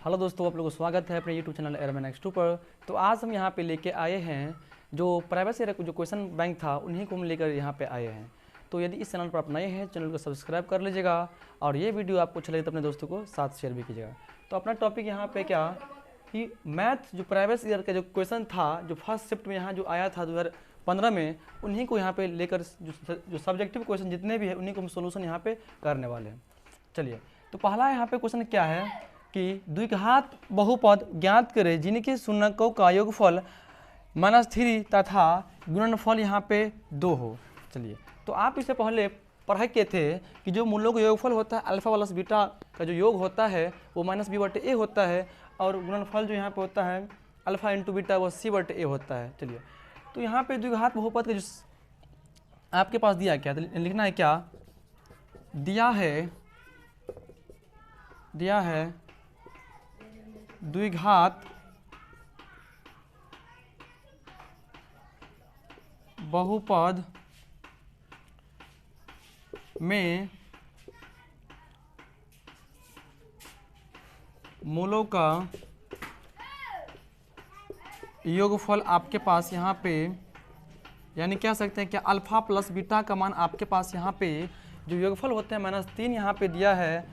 Hello दोस्तों, आप लोगों को स्वागत है अपने यूट्यूब चैनल एयरमैन X2 पर। तो आज हम यहाँ पे लेके आए हैं जो प्राइवेट से जो क्वेश्चन बैंक था उन्हीं को हम लेकर यहाँ पे आए हैं। तो यदि इस चैनल पर आप नए हैं, चैनल को सब्सक्राइब कर लीजिएगा और ये वीडियो आपको अच्छा लगे तो अपने दोस्तों को साथ शेयर भी कीजिएगा। तो अपना टॉपिक यहाँ पे क्या कि मैथ जो प्राइवेट ईयर का जो क्वेश्चन था, जो फर्स्ट शिफ्ट में यहाँ जो आया था 2015 में, उन्हीं को यहाँ पे लेकर जो सब्जेक्टिव क्वेश्चन जितने भी है उन्हीं को हम सोल्यूशन यहाँ पे करने वाले हैं। चलिए, तो पहला यहाँ पे क्वेश्चन क्या है कि द्विघात बहुपद ज्ञात करें जिनके शून्यकों का योगफल -3 तथा गुणनफल यहाँ पे 2 हो। चलिए, तो आप इससे पहले पढ़ाई किए थे कि जो मूलों का योगफल होता है अल्फा प्लस बीटा का जो योग होता है वो -b/a होता है और गुणनफल जो यहाँ पे होता है अल्फा इंटू बीटा वो c/a होता है। चलिए, तो यहाँ पे द्विघात बहुपद का जो आपके पास दिया क्या, तो लिखना है क्या, दिया है द्विघात बहुपद में मूलों का योगफल आपके पास यहाँ पे, यानी कह सकते हैं कि अल्फा प्लस बीटा का मान आपके पास यहाँ पे जो योगफल होते हैं -3 यहाँ पे दिया है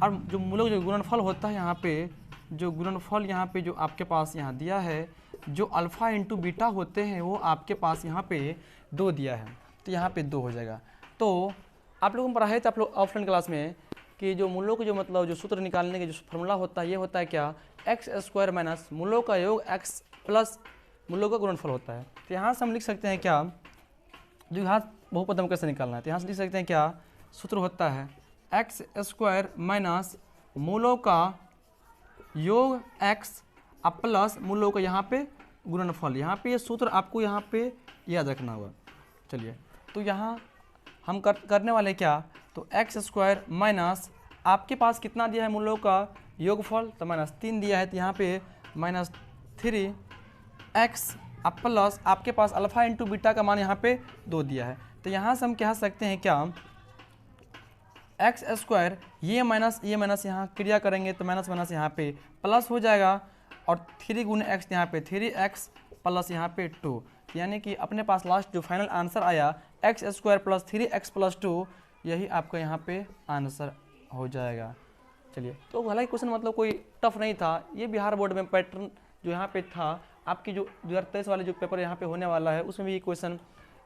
और जो मूलों जो गुणनफल होता है यहाँ पे, जो गुणनफल यहाँ पे जो आपके पास यहाँ दिया है, जो अल्फ़ा इंटू बीटा होते हैं वो आपके पास यहाँ पे 2 दिया है, तो यहाँ पे 2 हो जाएगा। तो आप लोगों को पढ़ाए थे आप लोग ऑफलाइन क्लास में कि जो मूलों के जो मतलब जो सूत्र निकालने के जो फॉर्मूला होता है ये होता है क्या, x² माइनस मूलों का योग x प्लस मूलों का गुणनफल होता है। तो यहाँ से हम लिख सकते हैं क्या, द्विघात बहुपद हम कैसे निकालना है, तो यहाँ से लिख सकते हैं क्या, सूत्र होता है x² माइनस मूलों का योग x प्लस मूलों का यहाँ पे गुणनफल। यहाँ पे ये सूत्र आपको यहाँ पे याद रखना होगा। चलिए, तो यहाँ हम करने वाले क्या, तो x² माइनस आपके पास कितना दिया है मूलों का योगफल, तो -3 दिया है, तो यहाँ पे -3x प्लस आपके पास अल्फा इंटू बीटा का मान यहाँ पे 2 दिया है। तो यहाँ से हम कह सकते हैं क्या, x² ये माइनस यहाँ क्रिया करेंगे तो माइनस माइनस यहाँ पे प्लस हो जाएगा और 3 गुने x यहाँ पे 3x प्लस यहाँ पे 2, यानी कि अपने पास लास्ट जो फाइनल आंसर आया x² प्लस 3x प्लस 2, यही आपका यहाँ पे आंसर हो जाएगा। चलिए, तो हालांकि क्वेश्चन मतलब कोई टफ नहीं था, ये बिहार बोर्ड में पैटर्न जो यहाँ पे था आपकी जो 2023 वाले जो पेपर यहाँ पे होने वाला है उसमें भी क्वेश्चन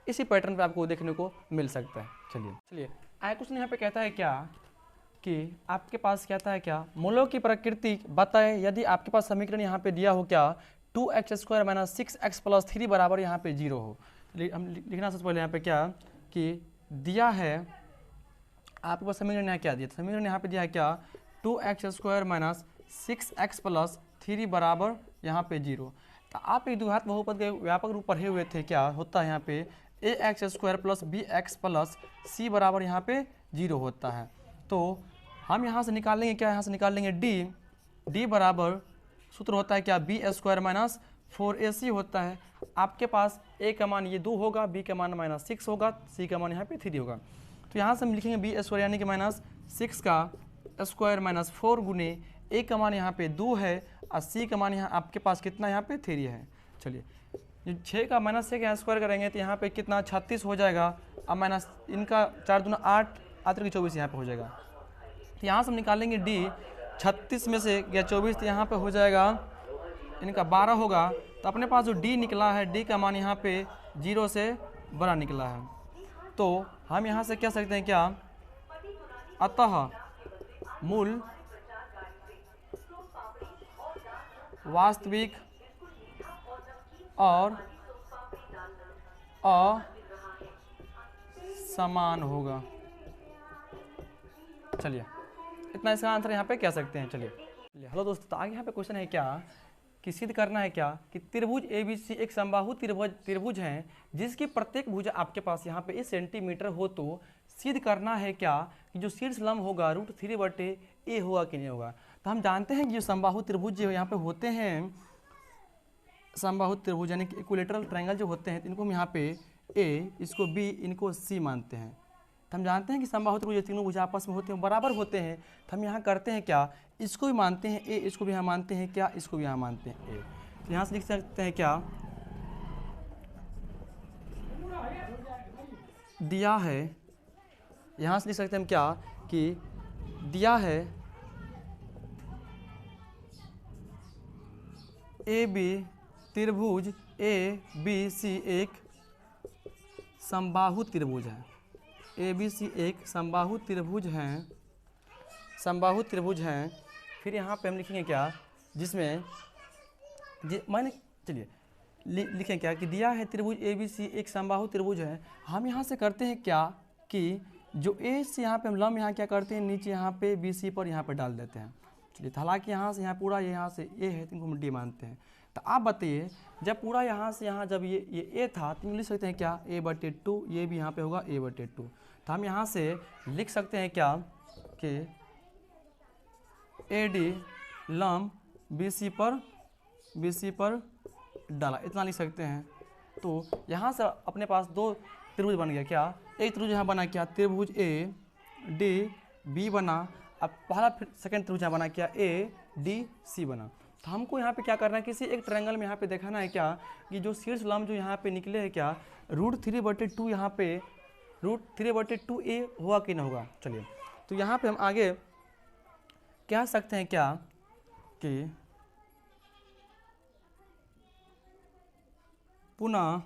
इसी पैटर्न पे आपको देखने को मिल सकता है। चलिए आया क्वेश्चन यहाँ पे कहता है क्या कि आपके पास कहता है क्या, मूलों की प्रकृति बताए यदि आपके पास समीकरण यहाँ पे दिया हो क्या, 2x² माइनस 6x प्लस 3 बराबर यहाँ पे 0 हो। हम लिखना सबसे पहले यहाँ पे क्या कि दिया है आपके पास समीकरण यहाँ क्या दिया, समीकरण यहाँ पे दिया है क्या, 2x² माइनस 6x प्लस 3 बराबर यहाँ पे 0। तो आप एक द्विघात बहुपद के व्यापक रूप पढ़े हुए थे, क्या होता है यहाँ पे ax² plus bx plus c बराबर यहाँ पे 0 होता है। तो हम यहाँ से निकाल लेंगे क्या, यहाँ से निकाल लेंगे d बराबर सूत्र होता है क्या, b² माइनस 4ac होता है। आपके पास a का मान ये 2 होगा, b का मान -6 होगा, c का मान यहाँ पे 3 होगा। तो यहाँ से हम लिखेंगे b² यानी कि -6 का स्क्वायर माइनस 4 गुने a का मान यहाँ पे 2 है और c का मान यहाँ आपके पास कितना यहाँ पे 3 है। चलिए, 6 का -6 यहाँ स्क्वायर करेंगे तो यहाँ पे कितना 36 हो जाएगा और माइनस इनका 4 दूना 8 आते 24 यहाँ पे हो जाएगा। तो यहाँ से हम निकालेंगे d, 36 में से गया 24 तो यहाँ पे हो जाएगा इनका 12 होगा। तो अपने पास जो d निकला है, d का मान यहाँ पे 0 से बड़ा निकला है। तो हम यहाँ से कह सकते हैं क्या, अतः मूल वास्तविक और असमान होगा। चलिए, इतना इसका आंसर यहाँ पे कह सकते हैं। चलिए हेलो दोस्तों, तो आगे यहाँ पे क्वेश्चन है क्या कि सिद्ध करना है क्या कि त्रिभुज ABC एक समबाहु त्रिभुज है जिसकी प्रत्येक भुजा आपके पास यहाँ पे 1 सेंटीमीटर हो, तो सिद्ध करना है क्या कि जो शीर्ष लंब होगा √3/a होगा कि नहीं होगा। तो हम जानते हैं कि जो समबाहु त्रिभुज जो यहाँ पे होते हैं, समबाहु त्रिभुज यानी कि इक्विलेटरल ट्रायंगल जो होते हैं, इनको हम यहाँ पे A, इसको B, इनको C मानते हैं। तो हम जानते हैं कि समबाहु त्रिभुज तीनों भुजा आपस में होते हैं बराबर होते हैं। तो हम यहाँ करते हैं क्या, इसको भी मानते हैं ए, इसको भी यहाँ मानते हैं क्या, इसको भी यहाँ मानते हैं ए। तो यहाँ से लिख सकते हैं क्या, दिया है, यहाँ से लिख सकते हैं हम क्या कि दिया है ए बी त्रिभुज ए बी सी एक समबाहु त्रिभुज है, ए बी सी एक समबाहु त्रिभुज हैं, समबाहु त्रिभुज हैं। फिर यहाँ पे हम लिखेंगे क्या, जिसमें मैंने चलिए लिखें क्या कि दिया है त्रिभुज ए बी सी एक समबाहु त्रिभुज है। हम यहाँ से करते हैं क्या कि जो ए से यहाँ पे हम लंब यहाँ क्या करते हैं, नीचे यहाँ पे बी सी पर यहाँ पे डाल देते हैं। चलिए, हालांकि यहाँ से यहाँ पूरा यहाँ से ए है तो इनको हम डी मानते हैं। तो आप बताइए, जब पूरा यहाँ से यहाँ जब ये ए था तो लिख सकते हैं क्या, ए बटे 2, ये भी यहाँ पे होगा ए बटे 2। तो हम यहाँ से लिख सकते हैं क्या कि ए डी लंब बी सी पर डाला, इतना लिख सकते हैं। तो यहाँ से अपने पास दो त्रिभुज बन गया क्या, एक त्रिभुज यहाँ बना क्या त्रिभुज ए डी बी बना, अब पहला फिर सेकंड त्रिभुज यहाँ बना क्या ए डी सी बना। तो हमको यहाँ पे क्या करना है, किसी एक ट्रायंगल में यहाँ पे दिखाना है क्या कि जो शीर्ष लंब जो यहाँ पे निकले है क्या √3/2 यहाँ पे √3/2 ए होगा कि ना होगा। चलिए, तो यहाँ पे हम आगे कह सकते हैं क्या कि पुनः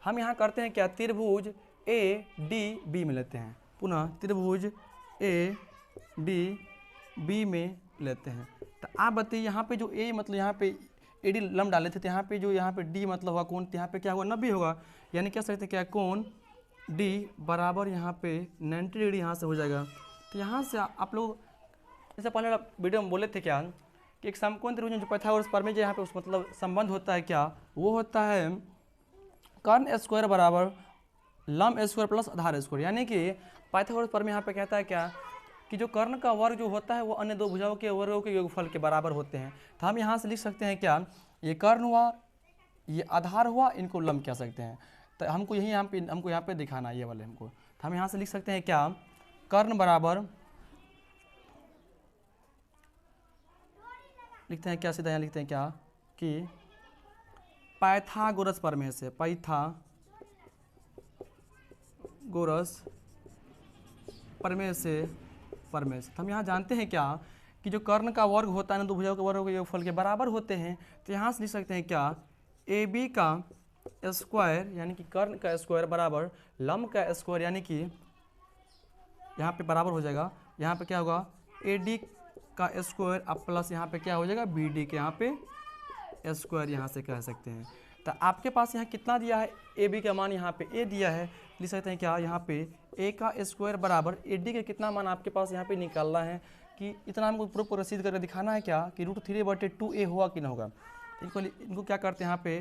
हम यहाँ करते हैं क्या, त्रिभुज ए डी बी में लेते हैं, पुनः त्रिभुज ए डी बी में लेते हैं। तो आप बताइए यहाँ पे जो ए मतलब यहाँ पे ए डी लंब डाले थे, तो यहाँ पे जो यहाँ पे डी मतलब हुआ कोण, तो यहाँ पे क्या होगा 90 होगा, यानी कह सकते हैं क्या कोण डी बराबर यहाँ पे 90 डिग्री यहाँ से हो जाएगा। तो यहाँ से आप लोग जैसे पहले वीडियो में बोले थे क्या कि एक समकोण त्रिभुज जो पाइथागोरस प्रमेय जो यहाँ पे उस मतलब संबंध होता है क्या, वो होता है कर्ण स्क्वायर बराबर लंब स्क्वायर प्लस आधार स्क्वायर। यानी कि पाइथागोरस प्रमेय यहाँ पे कहता है क्या कि जो कर्ण का वर्ग जो होता है वो अन्य दो भुजाओं के वर्गों के योगफल के बराबर होते हैं। तो हम यहाँ से लिख सकते हैं क्या, ये कर्ण हुआ, ये आधार हुआ, इनको लंब कह सकते हैं। तो हमको यही हमको यहाँ पे दिखाना है ये वाले हमको। तो हम यहाँ से लिख सकते हैं क्या, कर्ण बराबर लिखते हैं क्या, सीधा यहाँ लिखते हैं क्या कि पाइथागोरस प्रमेय से, पाइथागोरस प्रमेय से तो हम यहाँ जानते हैं क्या कि जो कर्ण का वर्ग होता है ना दो भुजाओं के वर्गों के योगफल के बराबर होते हैं। तो यहाँ से लिख सकते हैं क्या, ए बी का स्क्वायर यानी कि कर्ण का स्क्वायर बराबर लंब का स्क्वायर, यानी कि यहाँ पे बराबर हो जाएगा, यहाँ पे क्या होगा ए डी का स्क्वायर अब प्लस यहाँ पे क्या हो जाएगा बी डी के यहाँ पे स्क्वायर, यहाँ से कह सकते हैं। तो आपके पास यहाँ कितना दिया है, ए बी का मान यहाँ पे ए दिया है, लिख सकते हैं क्या यहाँ पे ए का स्क्वायर बराबर ए डी का कितना मान आपके पास यहाँ पे निकालना है कि इतना हमको प्रूफ प्रसिद्ध करके दिखाना है क्या कि √3/2 ए होगा कि ना होगा। इनको क्या करते हैं यहाँ पे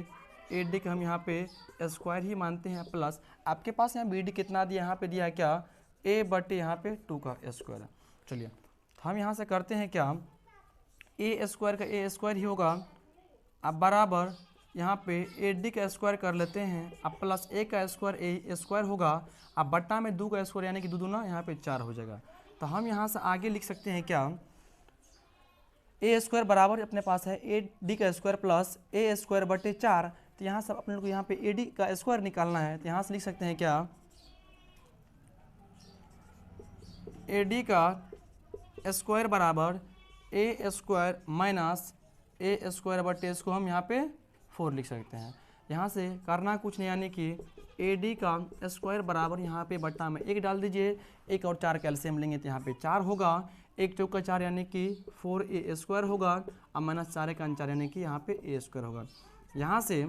ए डी का हम यहाँ पे स्क्वायर ही मानते हैं प्लस आपके पास यहाँ बी डी कितना दिया, यहाँ पे दिया है क्या ए बटे यहाँ पे 2 का स्क्वायर। चलिए, तो हम यहाँ से करते हैं क्या, ए स्क्वायर का ए स्क्वायर ही होगा, अब बराबर यहाँ पे ए डी का स्क्वायर कर लेते हैं, अब प्लस ए का स्क्वायर ए स्क्वायर होगा, अब बट्टा में 2 का स्क्वायर यानी कि 2 दूना यहाँ पे 4 हो जाएगा। तो हम यहाँ से आगे लिख सकते हैं क्या, ए स्क्वायर बराबर अपने पास है ए डी का स्क्वायर प्लस ए स्क्वायर बटे 4। तो यहाँ से अपने लोग को यहाँ पे ए डी का स्क्वायर निकालना है। तो यहाँ से लिख सकते हैं क्या, ए डी का स्क्वायर बराबर ए स्क्वायर माइनस ए स्क्वायर बटे इसको हम यहाँ पे 4 लिख सकते हैं। यहाँ से करना कुछ नहीं, यानी कि ए डी का स्क्वायर बराबर यहाँ पे बट्टा में 1 डाल दीजिए, 1 और 4 कैल्शियम लेंगे तो यहाँ पे 4 होगा, 1 चौका 4 यानी कि 4a स्क्वायर होगा, अब माइनस 4 का 4 यानी कि यहाँ पे a स्क्वायर होगा। यहाँ से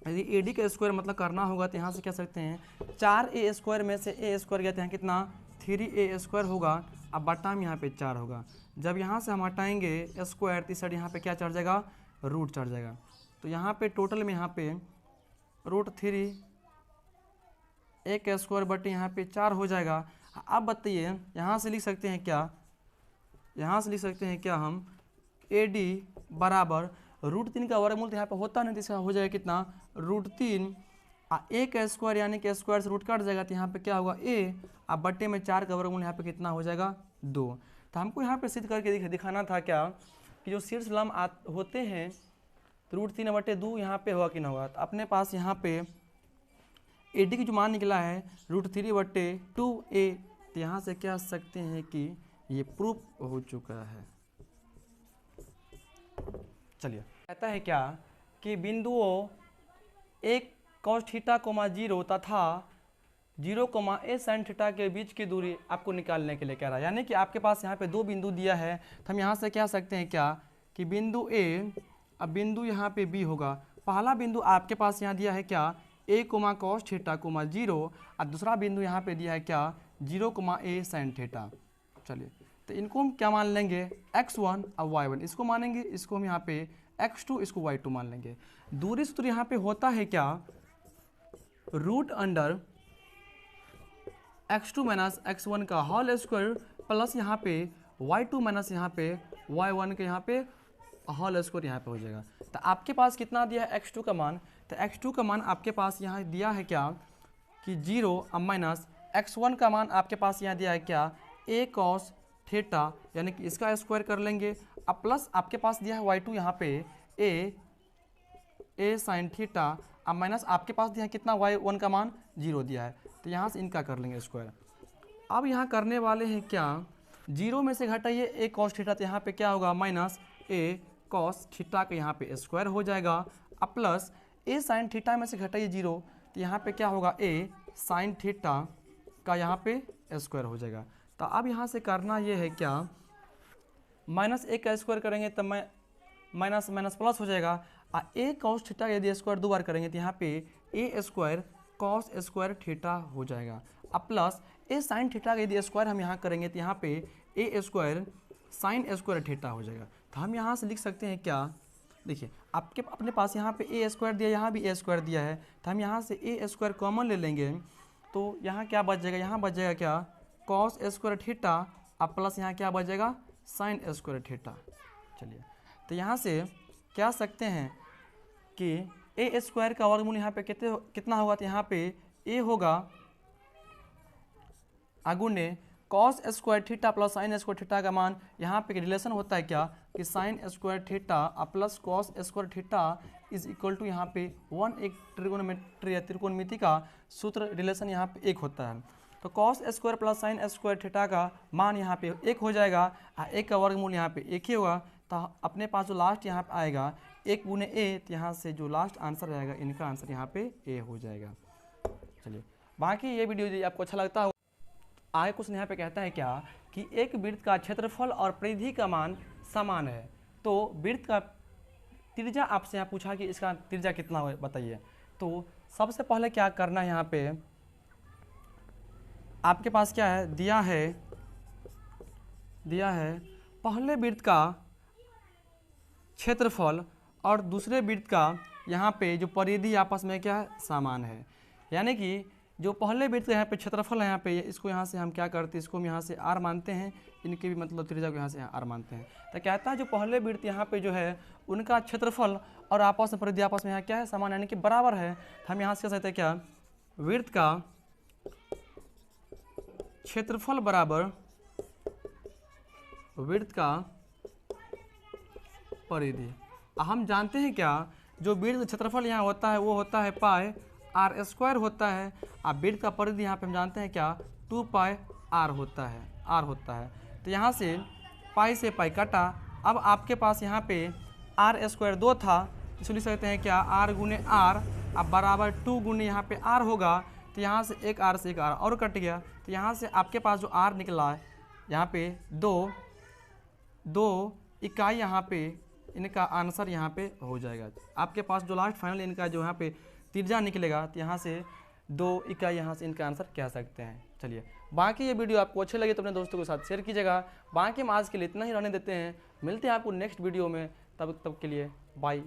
यदि ए डी का स्क्वायर मतलब करना होगा तो यहाँ से कह सकते हैं 4a स्क्वायर में से a स्क्वायर गया तो यहाँ कितना 3a स्क्वायर होगा, अब बट्टा में यहाँ पे 4 होगा। जब यहाँ से हम हटाएंगे स्क्वायर तो इस साइड यहाँ पे क्या चढ़ जाएगा, रूट चढ़ जाएगा। तो यहाँ पे टोटल में यहाँ पे √3 a स्क्वायर बटे यहाँ पे 4 हो जाएगा। अब बताइए यहाँ से लिख सकते हैं क्या, यहाँ से लिख सकते हैं क्या हम ए डी बराबर √3 का वर्गमूल तो यहाँ पे होता नहीं, तो इसका हो जाएगा कितना √3 a का स्क्वायर यानी कि स्क्वायर से रूट कट जाएगा तो यहाँ पे क्या होगा a, अब बट्टे में 4 का वर्गमूल यहाँ पे कितना हो जाएगा 2। तो हमको यहाँ पे सिद्ध करके दिखाना था क्या कि जो शीर्ष लंब होते हैं तो √3/2 यहाँ पे होगा कि ना होगा। तो अपने पास यहाँ पे AD की जो मान निकला है √3/2a, तो यहाँ से कह सकते हैं कि ये प्रूफ हो चुका है। चलिए, कहता है क्या कि बिंदुओं 1 cos थीटा, 0 तथा 0, a sin थीटा के बीच की दूरी आपको निकालने के लिए कह रहा है। यानी कि आपके पास यहाँ पे 2 बिंदु दिया है, तो हम यहाँ से कह सकते हैं क्या कि बिंदु A, अब बिंदु यहाँ पे B होगा। पहला बिंदु आपके पास यहाँ दिया है क्या a, cos थीटा, 0, और दूसरा बिंदु यहाँ पे दिया है क्या 0, a sin थीटा। चलिए, तो इनको हम क्या मान लेंगे x1 और y1, इसको मानेंगे, इसको हम यहाँ पे x2, इसको y2 मान लेंगे। दूरी सूत्र यहाँ पे होता है क्या √ x2 माइनस x1 का होल स्क्वायर प्लस यहाँ पे y2 माइनस यहाँ पे y1 के यहाँ पे होल स्क्वायर यहाँ पे हो जाएगा। तो आपके पास कितना दिया है x2 का मान, तो x2 का मान आपके पास यहाँ दिया है क्या कि 0 और माइनस x1 का मान आपके पास यहाँ दिया है क्या a cos थीटा, यानी कि इसका स्क्वायर कर लेंगे। अब प्लस आपके पास दिया है y2 यहाँ पे a sin थीटा, अब माइनस आपके पास दिया है कितना y1 का मान 0 दिया है, तो यहाँ से इनका कर लेंगे स्क्वायर। अब यहाँ करने वाले हैं क्या 0 में से घटाइए a cos थीटा, तो यहाँ पे क्या होगा माइनस a cos थीटा का यहाँ पे स्क्वायर हो जाएगा। अब प्लस a sin थीटा में से घटाइए 0, तो यहाँ पे क्या होगा a sin थीटा का यहाँ पे स्क्वायर हो जाएगा। तो अब यहाँ से करना ये है क्या माइनस a का स्क्वायर करेंगे तो माइनस माइनस प्लस हो जाएगा। a cos थीटा यदि स्क्वायर 2 बार करेंगे तो यहाँ पे a square cos square theta हो जाएगा। अब प्लस a sin थीटा का यदि स्क्वायर हम यहाँ करेंगे तो यहाँ पे a square sin square theta हो जाएगा। तो हम यहाँ से लिख सकते हैं क्या, देखिए आपके अपने पास यहाँ पे a स्क्वायर दिया, यहाँ भी a स्क्वायर दिया है, तो हम यहाँ से a स्क्वायर कॉमन ले लेंगे, तो यहाँ क्या बच जाएगा, यहाँ बच जाएगा क्या cos स्क्वायर थीटा, अब प्लस यहाँ क्या बच जाएगा sin स्क्वायर थीटा। चलिए, तो यहाँ से कह सकते हैं कि a स्क्वायर का वर्गमूल यहाँ पे कितना होगा, तो यहाँ पे a होगा अगुणे cos square theta plus sin square theta का मान, यहाँ पे रिलेशन होता है क्या कि sin square theta plus cos square theta is equal to यहाँ पे 1, एक ट्रिगोनोमेट्री या त्रिकोणमिति का सूत्र रिलेशन यहाँ पे 1 होता है। तो cos square plus sin square theta का मान यहाँ पे 1 हो जाएगा, 1 का वर्गमूल यहाँ पे 1 ही होगा। तो अपने पास जो लास्ट यहाँ पे आएगा 1 गुने a, तो यहाँ से जो लास्ट आंसर आएगा इनका आंसर यहाँ पे a हो जाएगा। चलिए, बाकी ये वीडियो यदि आपको अच्छा लगता हो, आगे क्वेश्चन यहाँ पे कहता है क्या कि एक वृत्त का क्षेत्रफल और परिधि का मान समान है, तो वृत्त का त्रिज्या आपसे यहाँ पूछा कि इसका त्रिज्या कितना हो बताइए। तो सबसे पहले क्या करना है, यहाँ पे आपके पास क्या है दिया है पहले वृत्त का क्षेत्रफल और दूसरे वृत्त का यहाँ पे जो परिधि आपस में क्या है समान है। यानी कि जो पहले वृत्त यहाँ पे क्षेत्रफल है, यहाँ पे इसको यहाँ से हम क्या करते हैं, इसको हम यहाँ से r मानते हैं, इनके भी मतलब त्रिज्या को यहाँ से r मानते हैं। तो कहता है जो पहले वृत्त यहाँ पे जो है उनका क्षेत्रफल और आपस में परिधि आपस में यहाँ क्या है समान, यानी कि बराबर है। तो हम यहाँ से कह सकते हैं क्या वृत्त का क्षेत्रफल बराबर वृत्त का परिधि। हम जानते हैं क्या जो वृत्त का क्षेत्रफल यहाँ होता है वो होता है पाई r स्क्वायर होता है, अब वृत्त का परिधि यहाँ पे हम जानते हैं क्या 2 पाई r होता है। तो यहाँ से पाई से पाई काटा, अब आपके पास यहाँ पे r स्क्वायर 2 था, इसको लिख सकते हैं क्या r गुने r, अब बराबर 2 गुने यहाँ पे r होगा, तो यहाँ से एक r से एक r और कट गया। तो यहाँ से आपके पास जो r निकला है यहाँ पे 2 इकाई यहाँ पे इनका आंसर यहाँ पे हो जाएगा। आपके पास जो लास्ट फाइनल इनका जो यहाँ पे त्रिज्या निकलेगा, तो यहाँ से 2 इकाई यहाँ से इनका आंसर कह सकते हैं। चलिए, बाकी ये वीडियो आपको अच्छे लगे तो अपने दोस्तों के साथ शेयर कीजिएगा। बाकी हम आज के लिए इतना ही रहने देते हैं, मिलते हैं आपको नेक्स्ट वीडियो में, तब के लिए बाय।